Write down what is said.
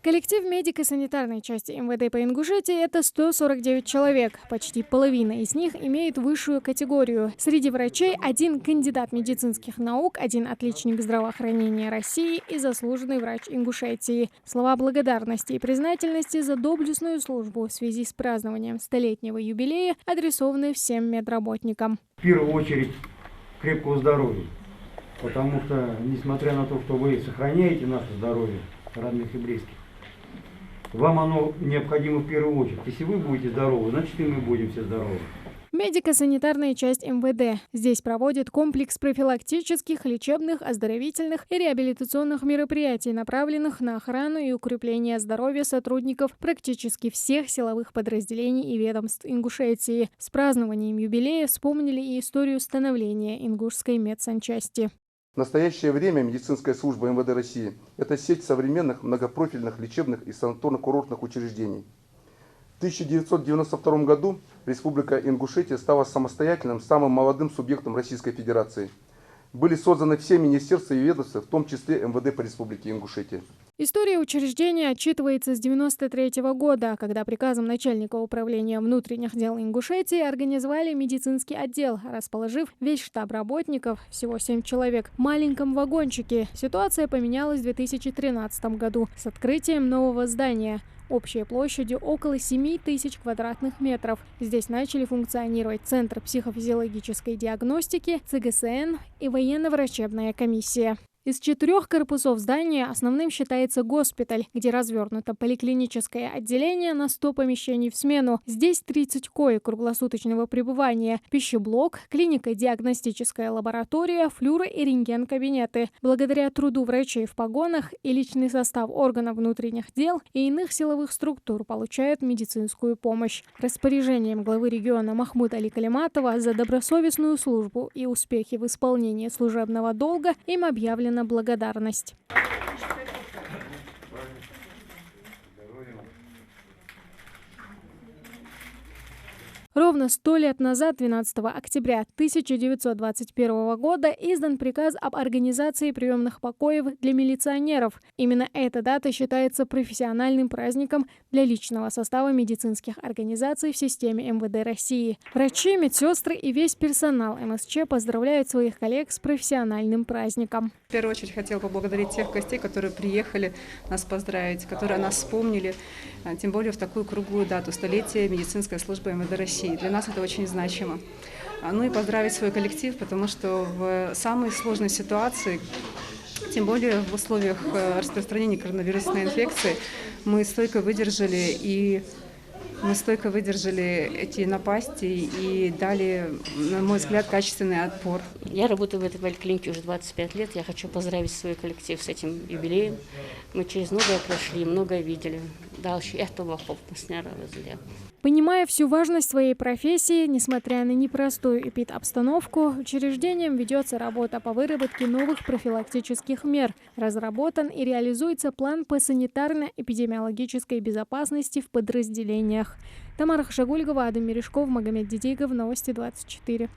Коллектив медико-санитарной части МВД по Ингушетии – это 149 человек. Почти половина из них имеет высшую категорию. Среди врачей один кандидат медицинских наук, один отличник здравоохранения России и заслуженный врач Ингушетии. Слова благодарности и признательности за доблестную службу в связи с празднованием столетнего юбилея адресованы всем медработникам. В первую очередь крепкого здоровья, потому что, несмотря на то, что вы сохраняете наше здоровье, родных и близких, вам оно необходимо в первую очередь. Если вы будете здоровы, значит и мы будем все здоровы. Медико-санитарная часть МВД. Здесь проводит комплекс профилактических, лечебных, оздоровительных и реабилитационных мероприятий, направленных на охрану и укрепление здоровья сотрудников практически всех силовых подразделений и ведомств Ингушетии. С празднованием юбилея вспомнили и историю становления ингушской медсанчасти. В настоящее время медицинская служба МВД России – это сеть современных многопрофильных лечебных и санаторно-курортных учреждений. В 1992 году Республика Ингушетия стала самостоятельным, самым молодым субъектом Российской Федерации. Были созданы все министерства и ведомства, в том числе МВД по Республике Ингушетия. История учреждения отчитывается с 1993 года, когда приказом начальника управления внутренних дел Ингушетии организовали медицинский отдел, расположив весь штаб работников, всего 7 человек, в маленьком вагончике. Ситуация поменялась в 2013 году с открытием нового здания общей площадью около 7000 квадратных метров. Здесь начали функционировать Центр психофизиологической диагностики, ЦГСН и военно-врачебная комиссия. Из 4 корпусов здания основным считается госпиталь, где развернуто поликлиническое отделение на 100 помещений в смену. Здесь 30 коек круглосуточного пребывания, пищеблок, клинико-диагностическая лаборатория, флюоро- и рентген-кабинеты. Благодаря труду врачей в погонах и личный состав органов внутренних дел и иных силовых структур получают медицинскую помощь. Распоряжением главы региона Махмуда Али Калиматова за добросовестную службу и успехи в исполнении служебного долга им объявлена благодарность. Ровно 100 лет назад, 12 октября 1921 года, издан приказ об организации приемных покоев для милиционеров. Именно эта дата считается профессиональным праздником для личного состава медицинских организаций в системе МВД России. Врачи, медсестры и весь персонал МСЧ поздравляют своих коллег с профессиональным праздником. В первую очередь хотела поблагодарить тех гостей, которые приехали нас поздравить, которые о нас вспомнили, тем более в такую круглую дату – столетие медицинской службы МВД России. Для нас это очень значимо. Ну и поздравить свой коллектив, потому что в самой сложной ситуации, тем более в условиях распространения коронавирусной инфекции, мы стойко выдержали эти напасти и дали, на мой взгляд, качественный отпор. Я работаю в этой поликлинике уже 25 лет. Я хочу поздравить свой коллектив с этим юбилеем. Мы через многое прошли, многое видели. Дальше этого попустняра возле. Понимая всю важность своей профессии, несмотря на непростую эпидобстановку, учреждением ведется работа по выработке новых профилактических мер. Разработан и реализуется план по санитарно-эпидемиологической безопасности в подразделениях. Тамара Хашагульгова, Адам Мережков, Магомед Дидигов, Новости 24.